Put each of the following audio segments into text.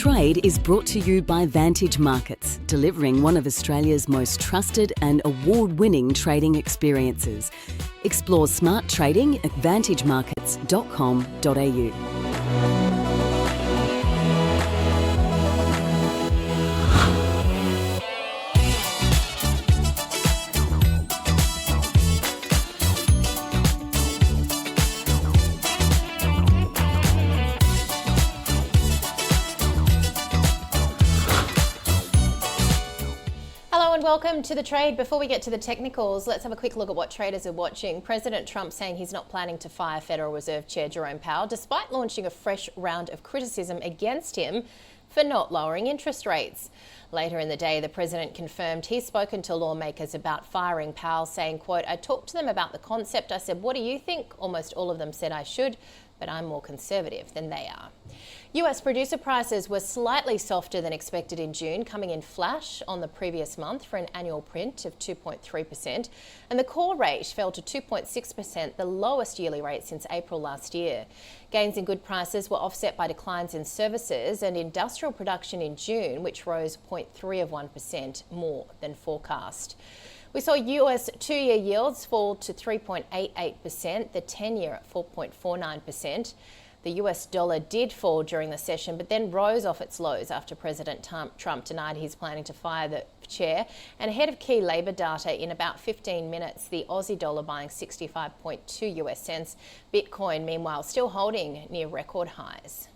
Trade is brought to you by Vantage Markets, delivering one of Australia's most trusted and award-winning trading experiences. Explore smart trading at vantagemarkets.com.au. Welcome to The Trade. Before we get to the technicals, let's have a quick look at what traders are watching. President Trump saying he's not planning to fire Federal Reserve Chair Jerome Powell, despite launching a fresh round of criticism against him for not lowering interest rates. Later in the day, the president confirmed he's spoken to lawmakers about firing Powell, saying, quote, "I talked to them about the concept. I said, what do you think? Almost all of them said I should, but I'm more conservative than they are." US producer prices were slightly softer than expected in June, coming in flash on the previous month for an annual print of 2.3%, and the core rate fell to 2.6%, the lowest yearly rate since April last year. Gains in good prices were offset by declines in services and industrial production in June, which rose 0.3% more than forecast. We saw US two-year yields fall to 3.88%, the 10-year at 4.49%. The US dollar did fall during the session, but then rose off its lows after President Trump denied he's planning to fire the chair. And ahead of key labour data in about 15 minutes, the Aussie dollar buying 65.2 US cents. Bitcoin, meanwhile, still holding near record highs.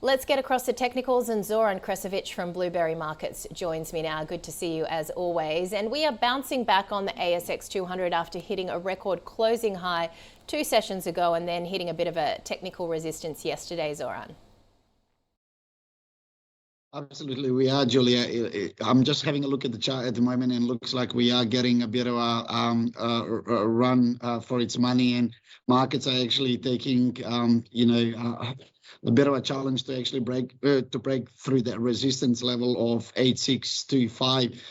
Let's get across the technicals, and Zoran from Blueberry Markets joins me now. Good to see you as always. And we are bouncing back on the ASX 200 after hitting a record closing high 2 sessions ago and then hitting a bit of a technical resistance yesterday, Zoran. Absolutely, we are, Julia. I'm just having a look at the chart at the moment, and it looks like we are getting a bit of a run for its money, and markets are actually taking, a bit of a challenge to actually break through that resistance level of 8625.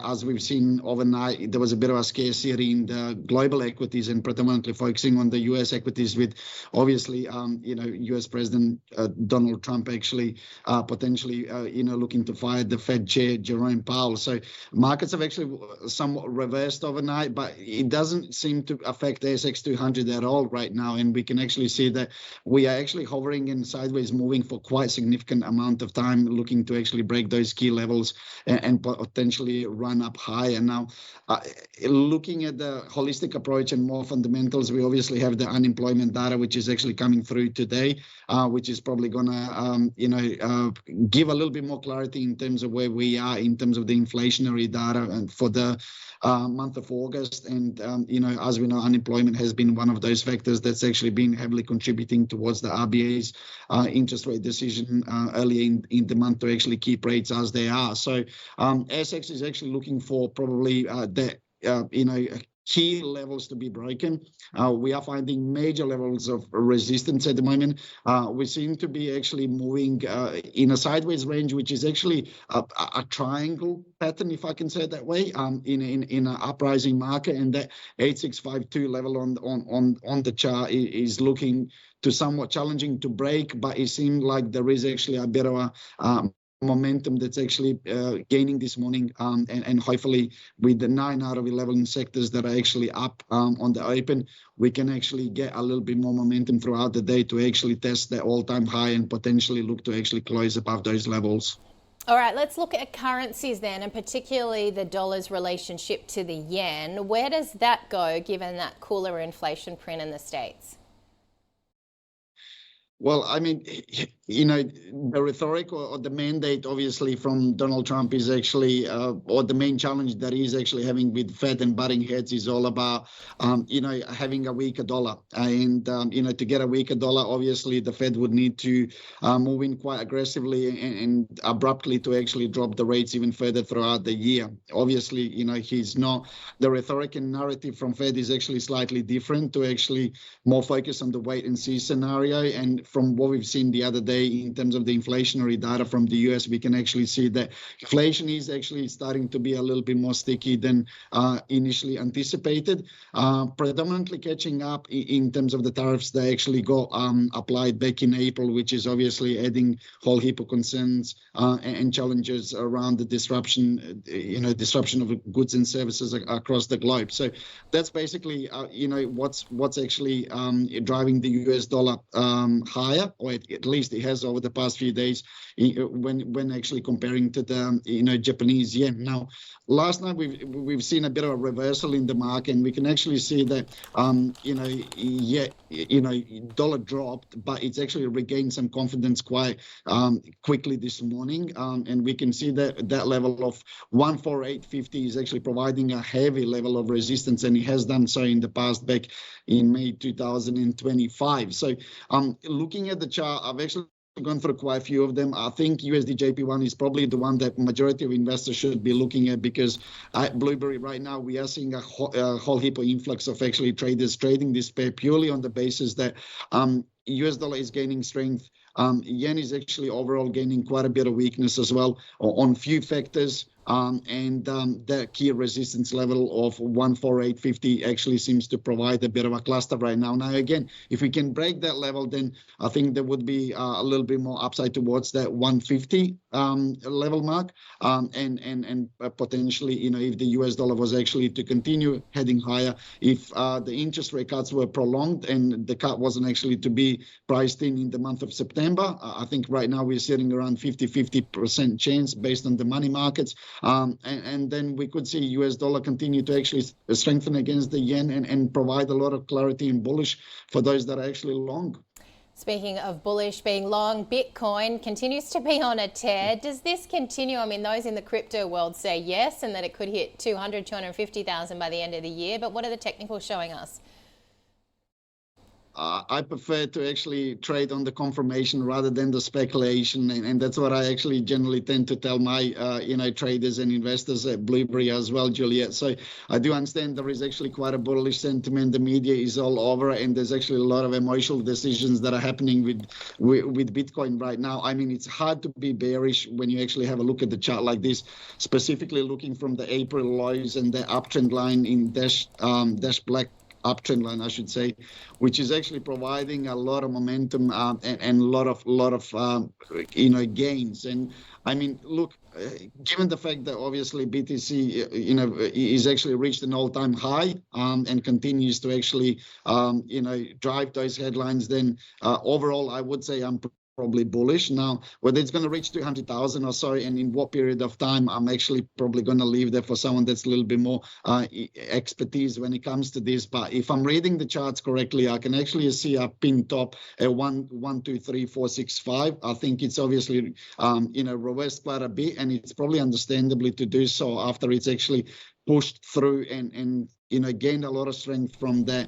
As we've seen overnight, there was a bit of a scarcity in the global equities, and predominantly focusing on the US equities, with obviously, US President Donald Trump actually potentially, looking to fire the Fed Chair Jerome Powell. So markets have actually somewhat reversed overnight, but it doesn't seem to affect the ASX 200 at all right now, and we can actually see that we are actually hovering and sideways moving for quite significant amount of time, looking to actually break those key levels and potentially run up higher. Now, looking at the holistic approach and more fundamentals, we obviously have the unemployment data, which is actually coming through today, which is probably going to, give a little bit more clarity in terms of where we are in terms of the inflationary data and for the month of August. And, as we know, unemployment has been one of those factors that's actually been heavily contributing towards the RBA's interest rate decision early in the month to actually keep rates as they are. So ASX is actually looking for probably key levels to be broken. We are finding major levels of resistance at the moment. We seem to be actually moving in a sideways range, which is actually a triangle pattern, if I can say it that way, in an uprising market, and that 8652 level on the chart is looking to somewhat challenging to break, but it seemed like there is actually a bit of a momentum that's actually gaining this morning, and hopefully with the 9 out of 11 sectors that are actually up on the open, we can actually get a little bit more momentum throughout the day to actually test the all-time high and potentially look to actually close above those levels. All right, let's look at currencies then, and particularly the dollar's relationship to the yen. Where does that go given that cooler inflation print in the States? Well, I mean, the rhetoric or the mandate, obviously, from Donald Trump is actually, or the main challenge that he's actually having with Fed and butting heads is all about, having a weaker dollar. And, to get a weaker dollar, obviously, the Fed would need to move in quite aggressively and abruptly to actually drop the rates even further throughout the year. Obviously, he's not, the rhetoric and narrative from Fed is actually slightly different, to actually more focus on the wait and see scenario. And from what we've seen the other day in terms of the inflationary data from the US, we can actually see that inflation is actually starting to be a little bit more sticky than initially anticipated, predominantly catching up in terms of the tariffs that actually got applied back in April, which is obviously adding a whole heap of concerns and challenges around the disruption of goods and services across the globe. So that's basically, what's actually driving the US dollar higher, or at least it has over the past few days when actually comparing to the Japanese yen. Now, last night we've seen a bit of a reversal in the market, and we can actually see that dollar dropped, but it's actually regained some confidence quite quickly this morning, and we can see that level of 148.50 is actually providing a heavy level of resistance, and it has done so in the past back in May 2025. So looking at the chart, I've actually gone through quite a few of them. I think USD JP1 is probably the one that majority of investors should be looking at, because at Blueberry right now we are seeing a whole heap of influx of actually traders trading this pair purely on the basis that US dollar is gaining strength. Yen is actually overall gaining quite a bit of weakness as well on few factors. And the key resistance level of 148.50 actually seems to provide a bit of a cluster right now. Now, again, if we can break that level, then I think there would be a little bit more upside towards that 150 level mark. And potentially, if the US dollar was actually to continue heading higher, if the interest rate cuts were prolonged and the cut wasn't actually to be priced in the month of September, I think right now we're sitting around 50% chance based on the money markets. And then we could see US dollar continue to actually strengthen against the yen and provide a lot of clarity and bullish for those that are actually long. Speaking of bullish being long, Bitcoin continues to be on a tear. Does this continue? I mean, those in the crypto world say yes, and that it could hit 250,000 by the end of the year. But what are the technicals showing us? I prefer to actually trade on the confirmation rather than the speculation, and that's what I actually generally tend to tell my traders and investors at Blueberry as well, Juliet. So I do understand there is actually quite a bullish sentiment. The media is all over, and there's actually a lot of emotional decisions that are happening with Bitcoin right now. I mean, it's hard to be bearish when you actually have a look at the chart like this, specifically looking from the April lows and the uptrend line in dash black uptrend line, I should say, which is actually providing a lot of momentum and a lot of gains. And I mean, look, given the fact that obviously BTC is actually reached an all-time high and continues to actually drive those headlines, then overall I would say I'm probably bullish. Now, whether it's going to reach 200,000 or so, and in what period of time, I'm actually probably going to leave that for someone that's a little bit more expertise when it comes to this. But if I'm reading the charts correctly, I can actually see a pin top at 123,465. I think it's obviously reversed quite a bit, and it's probably understandably to do so after it's actually pushed through and gained a lot of strength from the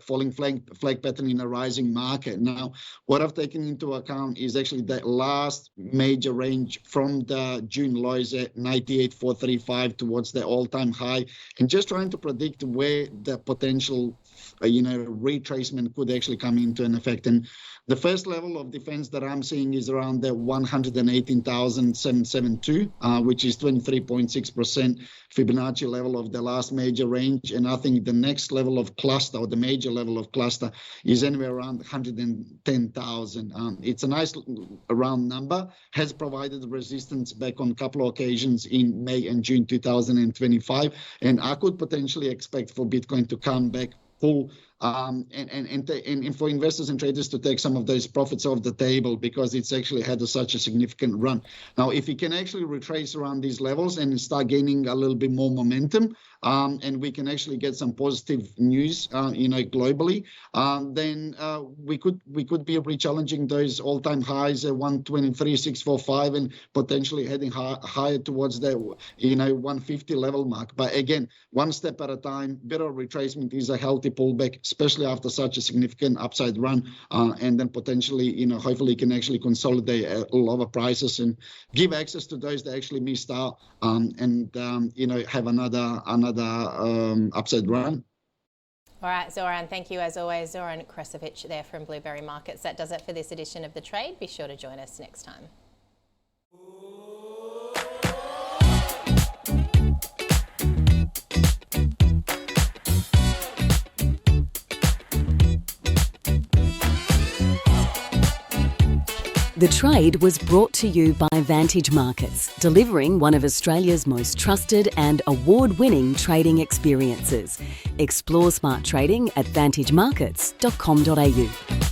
falling flag pattern in a rising market. Now, what I've taken into account is actually that last major range from the June lows at 98,435 towards the all-time high, and just trying to predict where the potential retracement could actually come into an effect. And the first level of defense that I'm seeing is around the 118,772, which is 23.6% Fibonacci level of the last major range. And I think the next level of cluster, or the major level of cluster, is anywhere around 110,000. It's a nice round number, has provided resistance back on a couple of occasions in May and June 2025. And I could potentially expect for Bitcoin to come back full and for investors and traders to take some of those profits off the table, because it's actually had such a significant run. Now, if it can actually retrace around these levels and start gaining a little bit more momentum, and we can actually get some positive news, globally, then we could be re-challenging those all-time highs at 123,645 and potentially heading higher towards the 150 level mark. But again, one step at a time. Bit of retracement is a healthy pullback, especially after such a significant upside run, and then potentially, hopefully can actually consolidate a lower prices and give access to those that actually missed out, and have another upside run. All right, Zoran, thank you as always. Zoran Kresovic there from Blueberry Markets. That does it for this edition of The Trade. Be sure to join us next time. The Trade was brought to you by Vantage Markets, delivering one of Australia's most trusted and award-winning trading experiences. Explore smart trading at vantagemarkets.com.au.